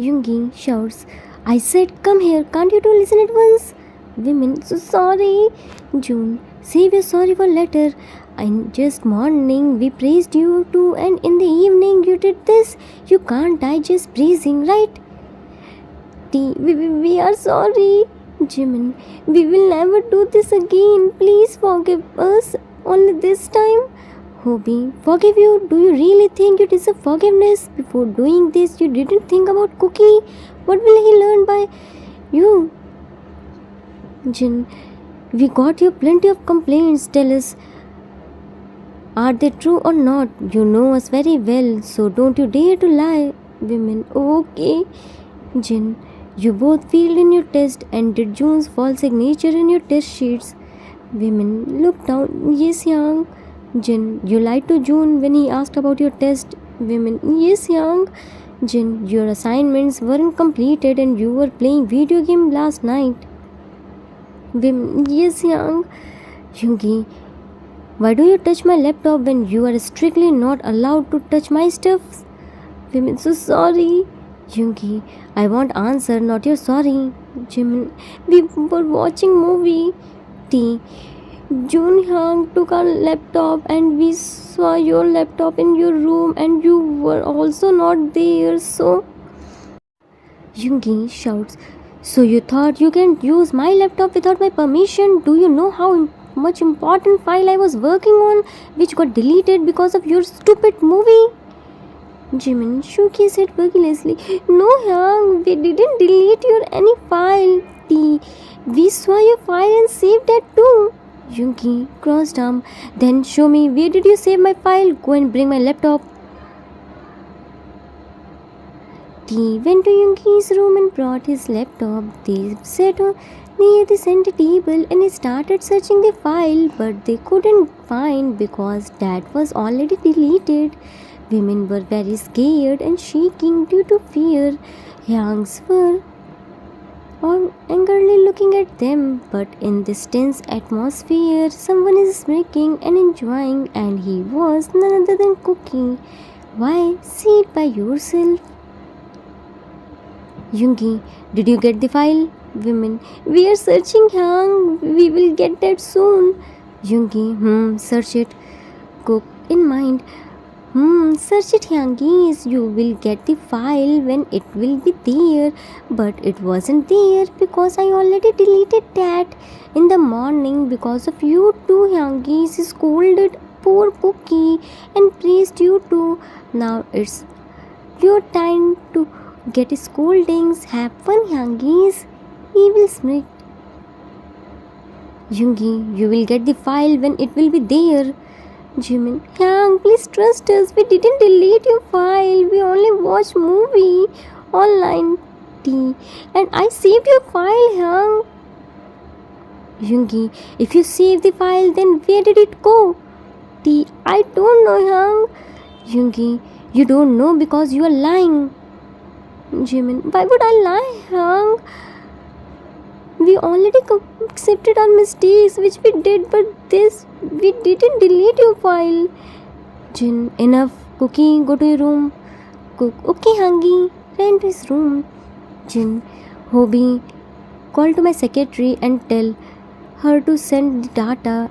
Yoongi shouts, I said come here, can't you two listen at once? Women, so sorry. June, save your sorry for later. In just morning we praised you too, and in the evening you did this. You can't die just praising, right? We are sorry. Jimin, we will never do this again. Please forgive us only this time. Hobie, forgive you? Do you really think you deserve forgiveness? Before doing this, you didn't think about Cookie. What will he learn by you? Jin, we got you plenty of complaints. Tell us, are they true or not? You know us very well, so don't you dare to lie. Women, okay. Jin, you both failed in your test and did June's false signature in your test sheets. Women, look down. Yes, Yang. Jin, you lied to June when he asked about your test. Women, yes, Yang. Jin, your assignments weren't completed and you were playing video game last night. Women, yes, Yang. Yoongi, why do you touch my laptop when you are strictly not allowed to touch my stuff? Women, so sorry. Yoongi, I want answer, not your sorry. Jimin, we were watching movie. T. Jun Hyang took our laptop and we saw your laptop in your room and you were also not there, so. Yoongi shouts, so you thought you can use my laptop without my permission? Do you know how much important file I was working on which got deleted because of your stupid movie? Jimin shook his head vigorously. No, Hyang, we didn't delete your any file. We saw your file and saved that too. Yoongi crossed arm. Then show me, where did you save my file? Go and bring my laptop. T went to Yoongi's room and brought his laptop. They sat near the center table and started searching the file, but they couldn't find because that was already deleted. Women were very scared and shaking due to fear. Youngs were angrily looking at them, but in this tense atmosphere, someone is smirking and enjoying, and he was none other than Cookie. Why? See it by yourself. Yoongi, did you get the file? Women, we are searching, Hyang. We will get that soon. Yoongi, search it. Cook, in mind. Search it, Hyangis. You will get the file when it will be there. But it wasn't there because I already deleted that in the morning because of you two, Hyangis. Scolded poor Cookie and praised you too. Now it's your time to get scoldings. Have fun, Hyangis. Evil smirked. Yoongi, you will get the file when it will be there. Jimin, Hyang, please trust us. We didn't delete your file. We only watched movie online. T. And I saved your file, Hyang. Yoongi, if you saved the file, then where did it go? T. I don't know, Hyang. Yoongi, you don't know because you are lying. Jimin, why would I lie, Hyang? We already accepted our mistakes which we did, but this we didn't delete your file. Jin, enough. Cookie, go to your room. Cook, okay, Hangi, ran to his room. Jin, Hobie, call to my secretary and tell her to send the data.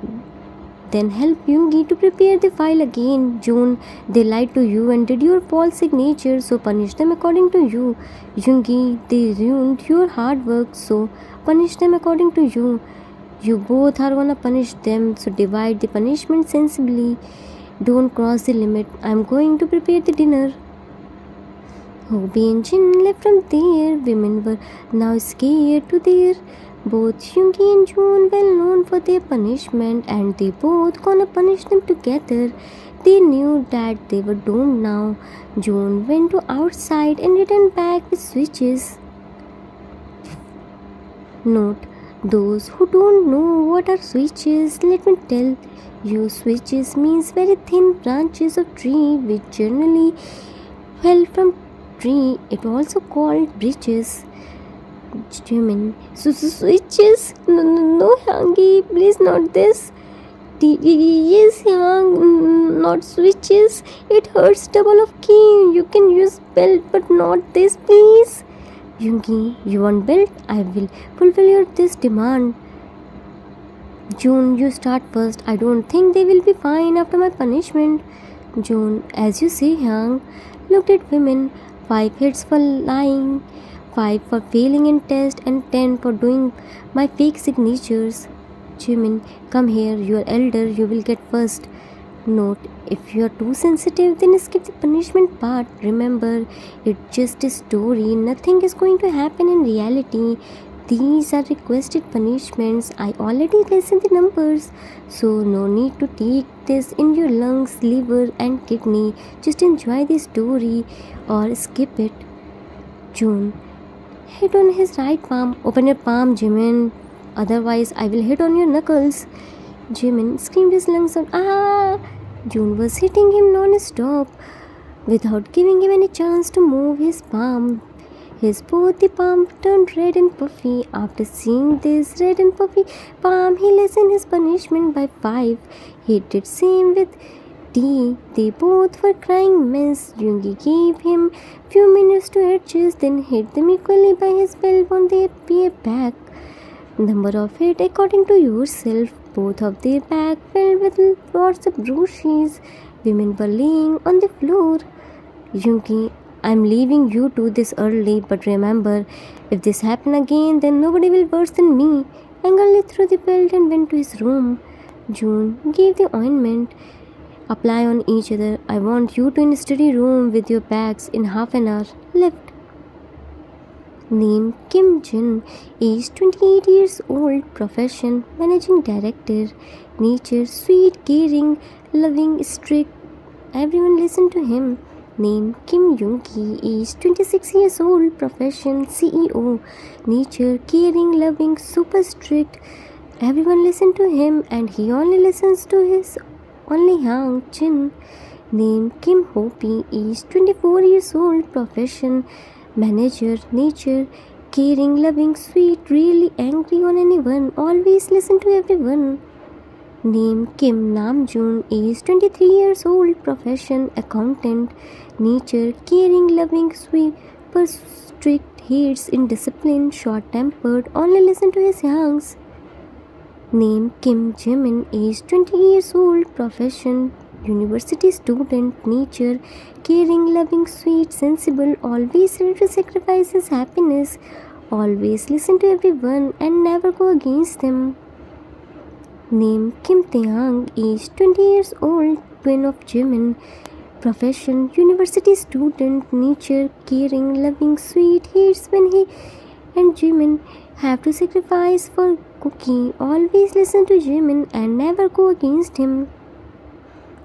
Then help Yoongi to prepare the file again. June, they lied to you and did your false signature, so punish them according to you. Yoongi, they ruined your hard work, so punish them according to you. You both are gonna punish them, so divide the punishment sensibly. Don't cross the limit. I'm going to prepare the dinner. Hobie and Jin left from there. Women were now scared to there. Both Yoongi and June well known for their punishment, and they both gonna punish them together. They knew that they were doomed now. June went to outside and returned back with switches. Note, those who don't know what are switches, let me tell you, switches means very thin branches of tree which generally fell from tree. It also called bridges. Jimin, switches? No, Hangi, please not this. Yes, young, not switches. It hurts double of key. You can use belt, but not this, please. Yoongi, you want belt? I will fulfill your this demand. June, you start first. I don't think they will be fine after my punishment. June, as you say, Young, looked at women. 5 hits for lying, 5 for failing in test, and 10 for doing my fake signatures. Jimin, come here. You are elder. You will get first. Note, if you are too sensitive, then skip the punishment part. Remember, it's just a story. Nothing is going to happen in reality. These are requested punishments. I already listened the numbers, so no need to take this in your lungs, liver, and kidney. Just enjoy the story or skip it. June, hit on his right palm. Open your palm, Jimin. Otherwise, I will hit on your knuckles. Jimin screamed his lungs out. Ah! June was hitting him non-stop without giving him any chance to move his palm. His both the palm turned red and puffy. After seeing this red and puffy palm, he lessened his punishment by 5. He did same with D. They both were crying mess. Yoongi gave him few minutes to adjust, then hit them equally by his belt on their back. Number of hit according to yourself. Both of their back filled with lots of bruises. Women were laying on the floor. Yoongi, I'm leaving you two this early, but remember, if this happen again, then nobody will worse than me. Angrily threw the belt and went to his room. June gave the ointment. Apply on each other. I want you to in a study room with your bags in half an hour. Left. Name Kim Jin, age 28 years old, profession managing director, nature sweet, caring, loving, strict. Everyone listen to him. Name Kim Yoongi, age 26 years old, profession CEO, nature caring, loving, super strict. Everyone listen to him and he only listens to his only Hang Jin. Name Kim Hopi, age 24 years old, profession manager, nature caring, loving, sweet, really angry on anyone, always listen to everyone. Name Kim Namjoon, age 23 years old, profession accountant, nature caring, loving, sweet, but strict, hates indiscipline, short tempered, only listen to his yangs. Name Kim Jimin, age 20 years old, profession university student, nature caring, loving, sweet, sensible, always ready to sacrifice his happiness, always listen to everyone and never go against them. Name Kim Taeyang, age 20 years old, twin of Jimin, profession university student, nature caring, loving, sweet, hates when he and Jimin have to sacrifice for Cookie, always listen to Jimin and never go against him.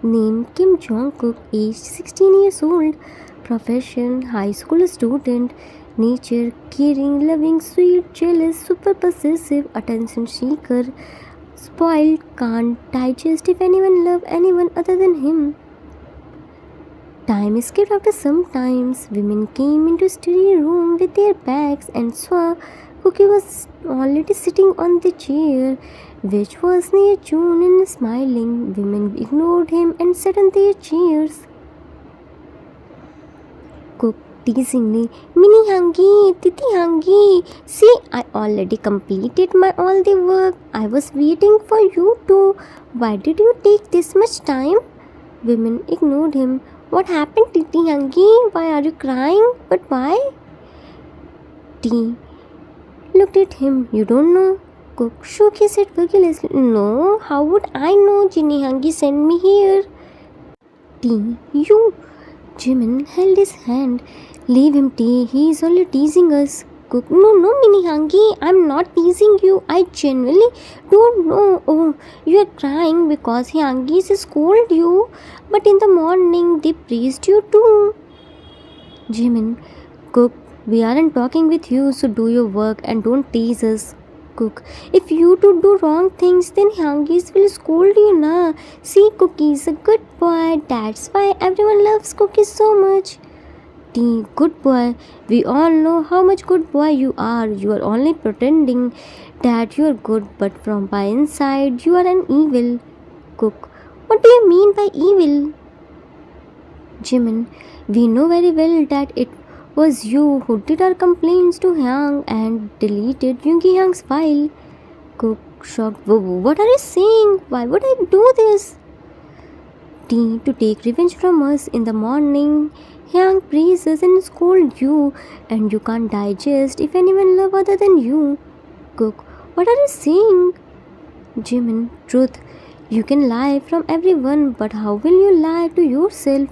Name Kim Jong-kook, age 16 years old, profession high school student, nature caring, loving, sweet, jealous, super possessive, attention seeker, spoiled, can't digest if anyone love anyone other than him. Time skipped after some times. Women came into study room with their bags and saw Cookie was already sitting on the chair, which was near June and smiling. Women ignored him and sat on their chairs. Cook teasingly, Mini Hangi, Titi Hangi, see, I already completed my all the work. I was waiting for you too. Why did you take this much time? Women ignored him. What happened, Titi Hangi? Why are you crying? But why? T looked at him. You don't know? Cook shook his head vigorously. No, how would I know? Jinny Hangi sent me here. T, you. Jimin held his hand. Leave him, T. He is only teasing us. Cook, no, Mini Hangi, I'm not teasing you. I genuinely don't know. Oh, you are crying because Hangi's scolded you. But in the morning, they praised you too. Jimin, Cook, we aren't talking with you, so do your work and don't tease us. Cook, if you two do wrong things, then Hangi's will scold you, na. See, Cookie's a good boy. That's why everyone loves Cookie so much. T, good boy. We all know how much good boy you are. You are only pretending that you are good, but from by inside you are an evil. Cook, what do you mean by evil? Jimin, we know very well that it was you who did our complaints to Hyang and deleted Yoongi Hyang's file. Cook, shocked, what are you saying? Why would I do this? T, to take revenge from us in the morning. Hyang praises and scolds you, and you can't digest if anyone love other than you. Cook, what are you saying? Jimin, truth. You can lie from everyone, but how will you lie to yourself?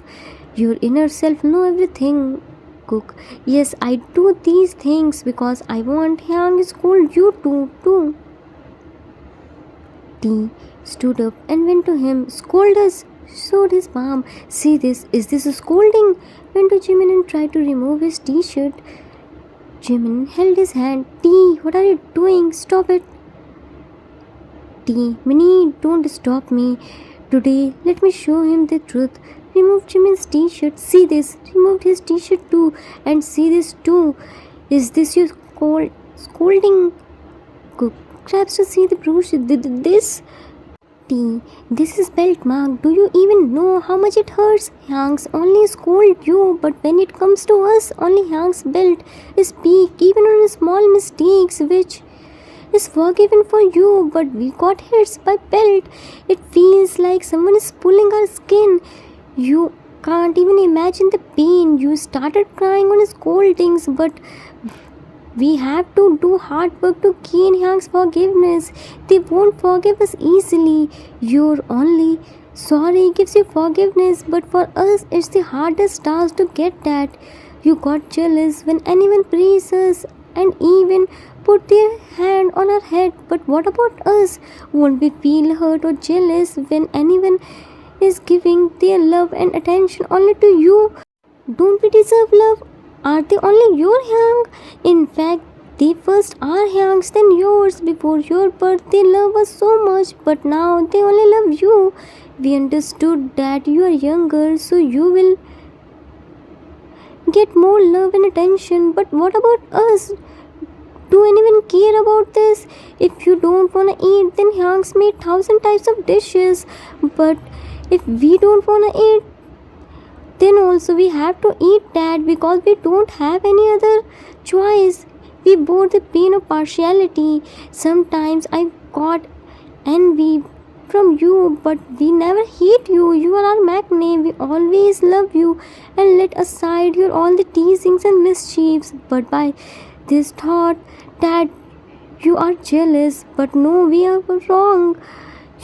Your inner self know everything. Cook, yes, I do these things because I want Hyang scold you too. T stood up and went to him. Scold us, showed his palm. See this, is this a scolding? Went to Jimin and tried to remove his t-shirt. Jimin held his hand. T, what are you doing? Stop it. T, Minnie, don't stop me. Today, let me show him the truth. Removed Jimin's t-shirt. See this. Removed his t-shirt too. And see this too. Is this your scolding? Cook grabs to see the bruise. This. T, this is belt mark. Do you even know how much it hurts? Hyang's only scold you, but when it comes to us, only Hyang's belt is big, even on small mistakes, which is forgiven for you, but we got hit by belt. It feels like someone is pulling our skin. You can't even imagine the pain. You started crying on scoldings, but we have to do hard work to gain Hyang's forgiveness. They won't forgive us easily. Your only sorry gives you forgiveness, but for us it's the hardest task to get that. You got jealous when anyone praises us and even put their hand on our head. But what about us? Won't we feel hurt or jealous when anyone is giving their love and attention only to you? Don't we deserve love? Are they only your Hyang? In fact, they first are Hyang's, then yours. Before your birth, they love us so much, but now they only love you. We understood that you are younger, so you will get more love and attention. But what about us? Do anyone care about this? If you don't wanna eat, then Hyang's made 1,000 types of dishes. But if we don't wanna eat, then also we have to eat that because we don't have any other choice. We bore the pain of partiality. Sometimes I got envy from you, but we never hate you. You are our matinee. We always love you and let aside your all the teasings and mischiefs. But by this thought that you are jealous, but no, we are wrong.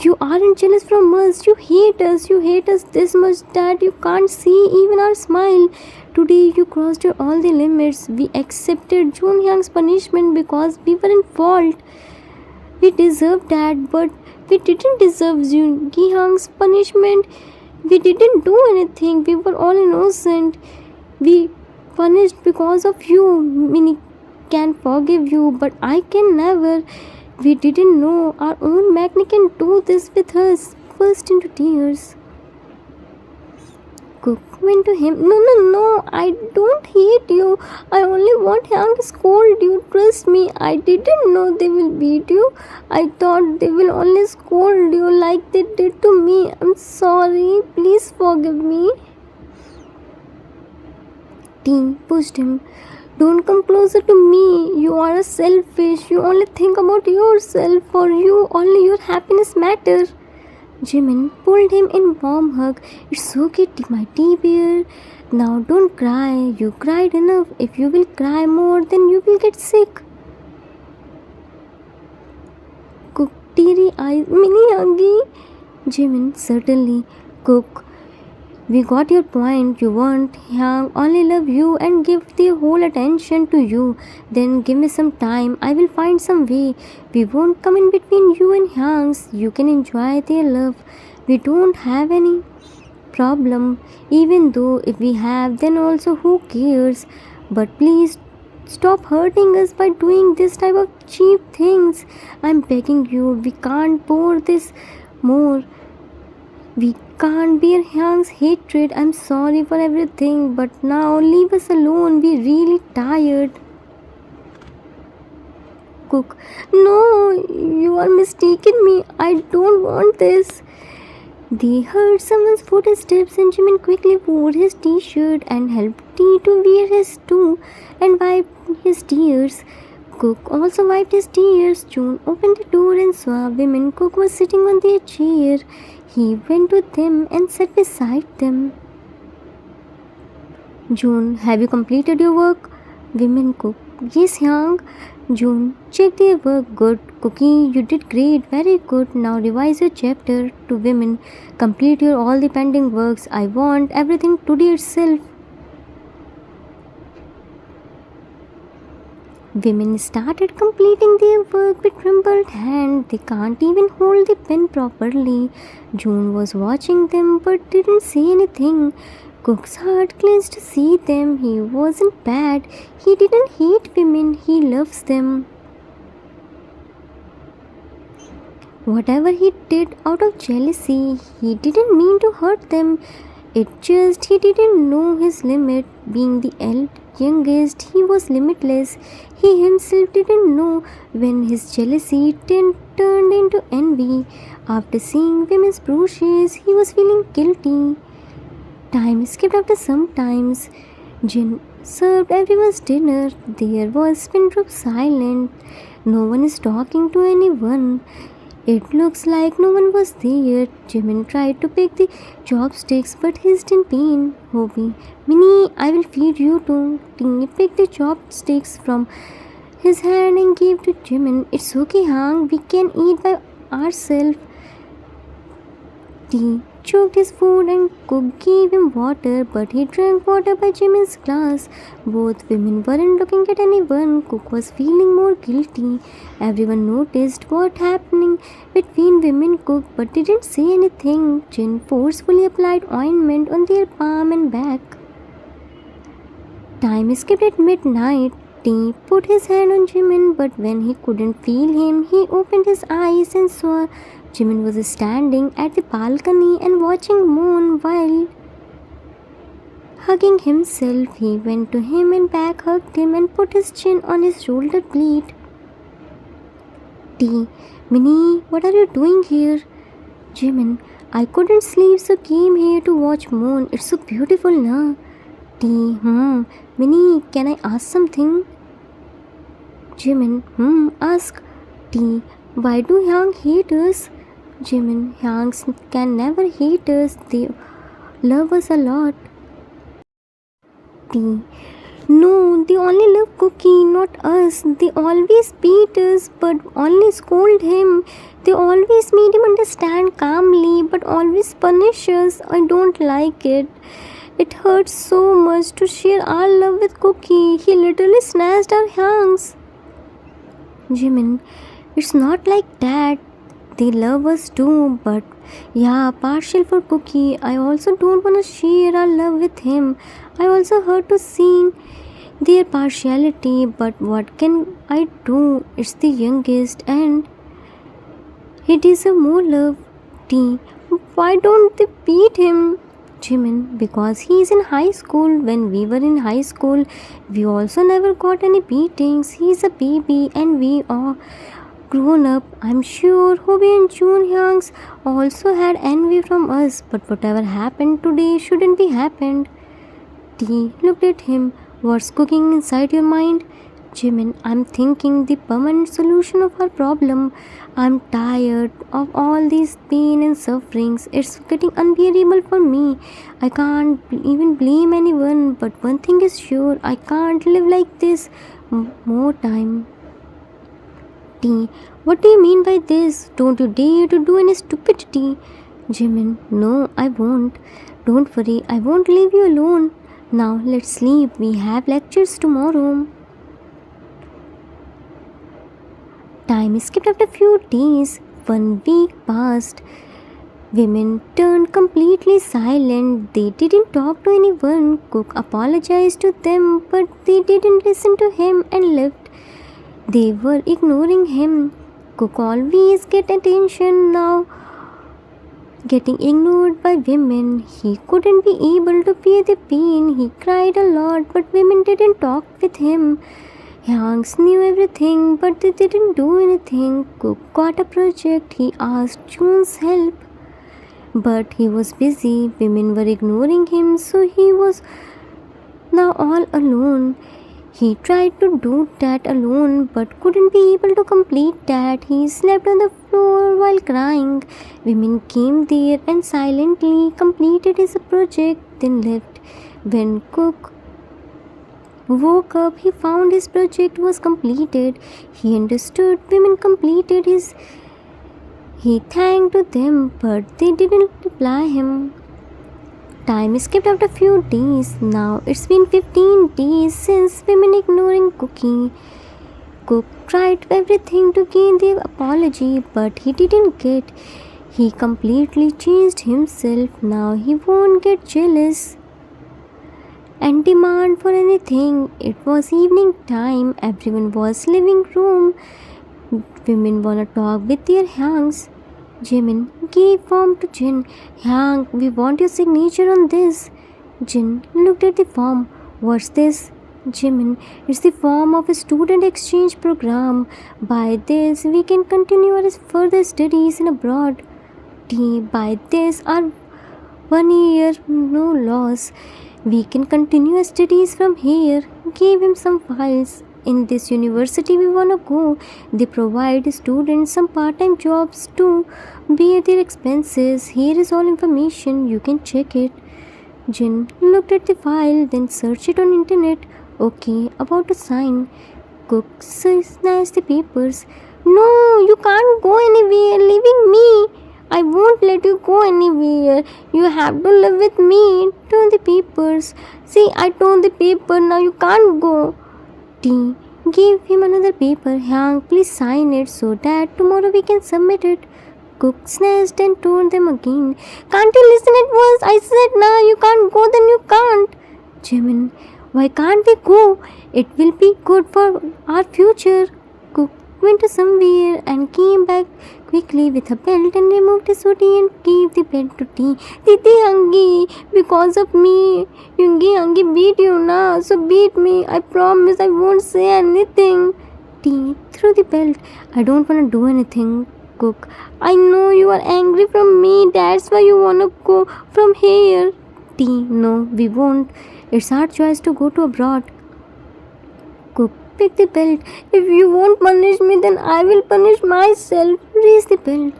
You aren't jealous from us. You hate us. You hate us this much that you can't see even our smile. Today you crossed your all the limits. We accepted Jun Hyang's punishment because we were in fault. We deserved that, but we didn't deserve Jun Hyang's punishment. We didn't do anything. We were all innocent. We punished because of you. Mini can forgive you, but I can never. We didn't know our own Magni can do this with us. Burst into tears. Cook went to him. No, I don't hate you. I only want Hyang to scold you. Trust me, I didn't know they will beat you. I thought they will only scold you like they did to me. I'm sorry. Please forgive me. Teen pushed him. Don't come closer to me. You are a selfish. You only think about yourself. For you, only your happiness matters. Jimin pulled him in warm hug. It's okay, my tea bear. Now don't cry. You cried enough. If you will cry more, then you will get sick. Cook teary eyes. Mini huggy. Jimin, certainly. Cook. We got your point. You want Hyang only love you and give their whole attention to you. Then give me some time. I will find some way. We won't come in between you and Hyang's. You can enjoy their love. We don't have any problem. Even though if we have, then also who cares? But please stop hurting us by doing this type of cheap things. I'm begging you. We can't bore this more. We can't bear Hyang's hatred. I'm sorry for everything, but now leave us alone. We're really tired. Cook, no, you are mistaken me. I don't want this. They heard someone's footsteps and Jimin quickly wore his t-shirt and helped T to wear his too and wiped his tears. Cook also wiped his tears. June opened the door and saw women. Cook was sitting on their chair. He went to them and sat beside them. June, have you completed your work? Women Cook, yes, Yang. June, check their work. Good. Cookie, you did great. Very good. Now revise your chapter. To women, complete your all the pending works. I want everything today itself. Women started completing their work with trembled hand. They can't even hold the pen properly. June was watching them but didn't say anything. Cook's heart clenched to see them. He wasn't bad. He didn't hate women. He loves them. Whatever he did out of jealousy, he didn't mean to hurt them. It just he didn't know his limit. Being the youngest, he was limitless. He himself didn't know when his jealousy turned into envy. After seeing women's brushes, he was feeling guilty. Time skipped after some times. Jin served everyone's dinner. There was pin drop silent. No one is talking to anyone. It looks like no one was there. Jimin tried to pick the chopsticks but his didn't pain. Hobie, Minnie, I will feed you too. Tingy picked the chopsticks from his hand and gave to Jimin. It's okay, Hang. We can eat by ourselves. T choked his food and Cook gave him water, but he drank water by Jimin's glass. Both women weren't looking at anyone. Cook was feeling more guilty. Everyone noticed what happening between women Cook but didn't say anything. Jin forcefully applied ointment on their palm and back. Time skipped at midnight. T put his hand on Jimin, but when he couldn't feel him, he opened his eyes and saw Jimin was standing at the balcony and watching moon while hugging himself. He went to him and back hugged him and put his chin on his shoulder blade. T, Minnie, what are you doing here? Jimin, I couldn't sleep so came here to watch moon. It's so beautiful, na? T, Minnie, can I ask something? Jimin, ask. T, why do Yang hate us? Jimin, Yangs can never hate us. They love us a lot. T, no, they only love Cookie, not us. They always beat us, but only scold him. They always made him understand calmly, but always punish us. I don't like it. It hurts so much to share our love with Cookie. He literally snatched our hands. Jimin, it's not like that. They love us too, but yeah, partial for Cookie. I also don't want to share our love with him. I also hurt to see their partiality, but what can I do? It's the youngest and he deserves more love. T, why don't they beat him? Jimin, because he is in high school. When we were in high school, we also never got any beatings. He is a baby and we are grown up. I'm sure Hobie and June Youngs also had envy from us, but whatever happened today shouldn't be happened. T looked at him. What's cooking inside your mind? Jimin, I'm thinking the permanent solution of our problem. I'm tired of all this pain and sufferings. It's getting unbearable for me. I can't even blame anyone, but one thing is sure, I can't live like this more time. T, what do you mean by this? Don't you dare to do any stupidity. Jimin, no, I won't. Don't worry, I won't leave you alone. Now let's sleep. We have lectures tomorrow. Time skipped after a few days. 1 week passed. Women turned completely silent. They didn't talk to anyone. Cook apologized to them, but they didn't listen to him and left. They were ignoring him. Cook always get attention now. Getting ignored by women. He couldn't be able to bear the pain. He cried a lot, but women didn't talk with him. Yangs knew everything, but they didn't do anything. Cook got a project. He asked June's help. But he was busy, women were ignoring him, so he was now all alone. He tried to do that alone but couldn't be able to complete that. He slept on the floor while crying. Women came there and silently completed his project, then left. When Cook woke up, he found his project was completed. He understood women completed his. He thanked them, but they didn't reply him. Time skipped after a few days. Now it's been 15 days since women ignoring Cookie. Cook tried everything to gain their apology, but he didn't get. He completely changed himself. Now he won't get jealous and demand for anything. It was evening time. Everyone was living room. Women wanna talk with their hands. Jimin gave form to Jin. Yang, we want your signature on this. Jin looked at the form. What's this? Jimin, it's the form of a student exchange program. By this, we can continue our further studies in abroad. By this, our 1 year no loss. We can continue our studies from here. Gave him some files. In this university we wanna go. They provide students some part-time jobs to bear their expenses. Here is all information. You can check it. Jin looked at the file, then searched it on internet. Okay, about to sign. Cook snatched the papers. No, you can't go anywhere, leaving me. I won't let you go anywhere. You have to live with me. Turn the papers. See, I turned the paper. Now you can't go. T gave him another paper. Hank, please sign it so that tomorrow we can submit it. Cook snatched and turned them again. Can't you listen at once? I said now you can't go, then you can't. Jimin, why can't we go? It will be good for our future. Cook went to somewhere and came back quickly with a belt and removed his hoodie and gave the belt to T. Titi Hangi, because of me, Yungi Hangi beat you now, so beat me. I promise I won't say anything. T threw the belt. I don't want to do anything. Cook, I know you are angry from me, that's why you want to go from here. T, no, we won't. It's our choice to go to abroad. Cook, pick the belt. If you won't punish me, then I will punish myself. Raise the belt.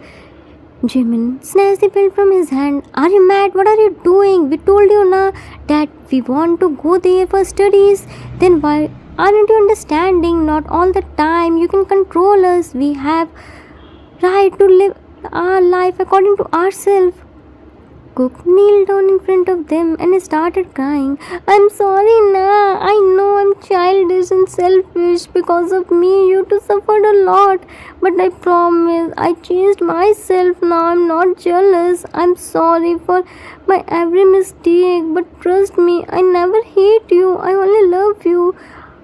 Jimin snatched the belt from his hand. Are you mad? What are you doing? We told you na that we want to go there for studies. Then why aren't you understanding? Not all the time. You can control us. We have right to live our life according to ourselves. Cook kneeled down in front of them and started crying. I'm sorry, na. I know I'm childish and selfish. Because of me, you two suffered a lot. But I promise, I changed myself now. I'm not jealous. I'm sorry for my every mistake. But trust me, I never hate you. I only love you.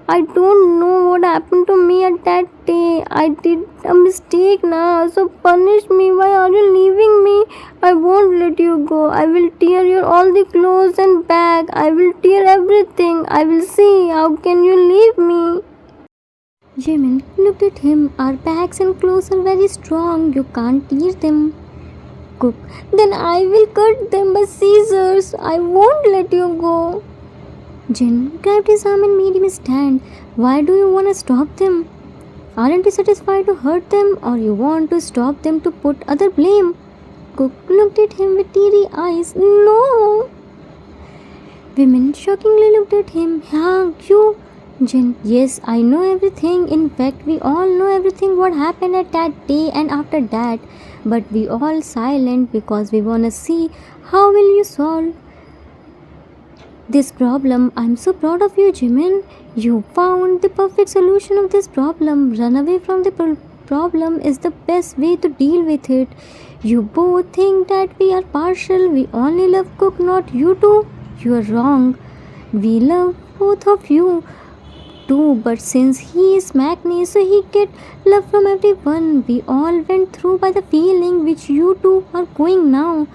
I don't know what happened to me at that day. I did a mistake now, so punish me. Why are you leaving me? I won't let you go. I will tear your all the clothes and bag. I will tear everything. I will see. How can you leave me? Jimin looked at him. Our bags and clothes are very strong. You can't tear them. Cook, then I will cut them by scissors. I won't let you go. Jin grabbed his arm and made him stand. Why do you want to stop them? Aren't you satisfied to hurt them, or you want to stop them to put other blame? Cook looked at him with teary eyes. No! Women shockingly looked at him. Yeah, you? Jin, yes, I know everything. In fact, we all know everything what happened at that day and after that. But we all silent because we wanna see how will you solve this problem. I'm so proud of you, Jimin. You found the perfect solution of this problem. Run away from the problem is the best way to deal with it. You both think that we are partial. We only love Cook, not you two. You are wrong. We love both of you too, but since he is Magni, so he get love from everyone. We all went through by the feeling which you two are going now.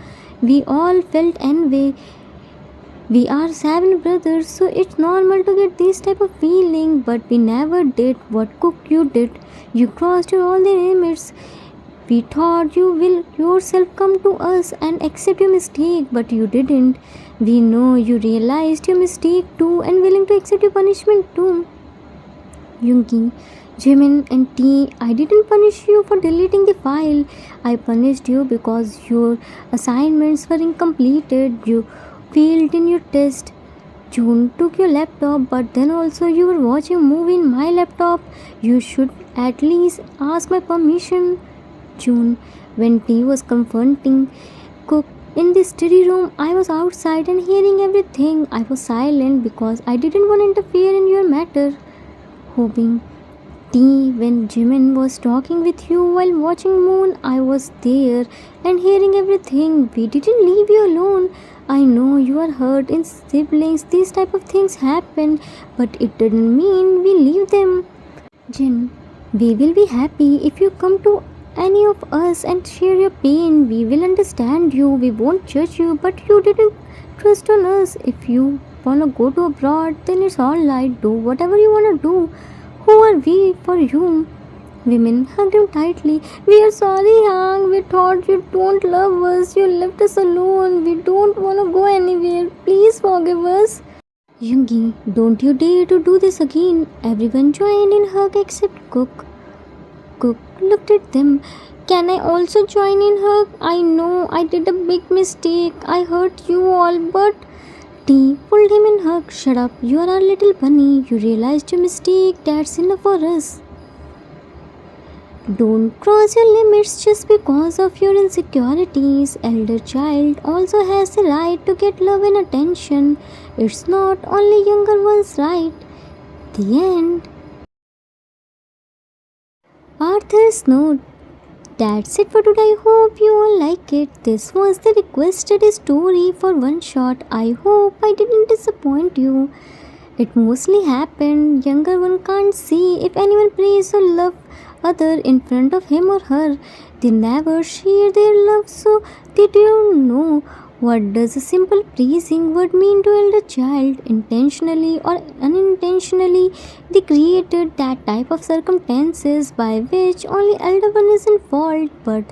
We all felt envy. We are 7 brothers, so it's normal to get this type of feeling, but we never did what Cook you did. You crossed your all the limits. We thought you will yourself come to us and accept your mistake, but you didn't. We know you realized your mistake too and willing to accept your punishment too. Yoongi, Jimin, and T, I didn't punish you for deleting the file. I punished you because your assignments were incompleted. You failed in your test. June took your laptop, but then also you were watching a movie in my laptop. You should at least ask my permission. June, when T was confronting Cook in the study room, I was outside and hearing everything. I was silent because I didn't want to interfere in your matter. Hoping T, when Jimin was talking with you while watching Moon, I was there and hearing everything. We didn't leave you alone. I know you are hurt in siblings, these type of things happen, but it didn't mean we leave them. Jin, we will be happy if you come to any of us and share your pain. We will understand you, we won't judge you, but you didn't trust on us. If you wanna go to abroad, then it's alright, do whatever you wanna do. Who are we for you? Women hugged him tightly. We are sorry, Hang. We thought you don't love us. You left us alone. We don't want to go anywhere. Please forgive us. Yoongi, don't you dare to do this again. Everyone joined in hug except Cook. Cook looked at them. Can I also join in hug? I know I did a big mistake. I hurt you all, but T pulled him in hug. Shut up. You are our little bunny. You realized your mistake. That's enough for us. Don't cross your limits just because of your insecurities. Elder child also has the right to get love and attention. It's not only younger one's right. The end. Arthur's note. That's it for today. I hope you all like it. This was the requested story for one shot. I hope I didn't disappoint you. It mostly happened. Younger one can't see if anyone prays or love other in front of him or her. They never share their love, so they don't know what does a simple praising word mean to elder child. Intentionally or unintentionally, they created that type of circumstances by which only elder one is in fault, but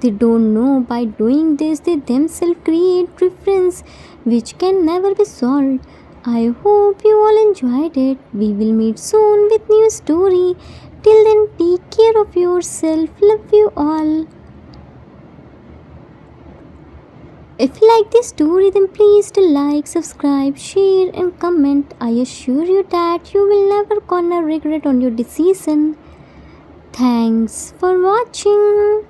they don't know by doing this they themselves create difference which can never be solved. I hope you all enjoyed it. We will meet soon with new story. Till then, take care of yourself. Love you all. If you like this story, then please do like, subscribe, share and comment. I assure you that you will never gonna regret on your decision. Thanks for watching.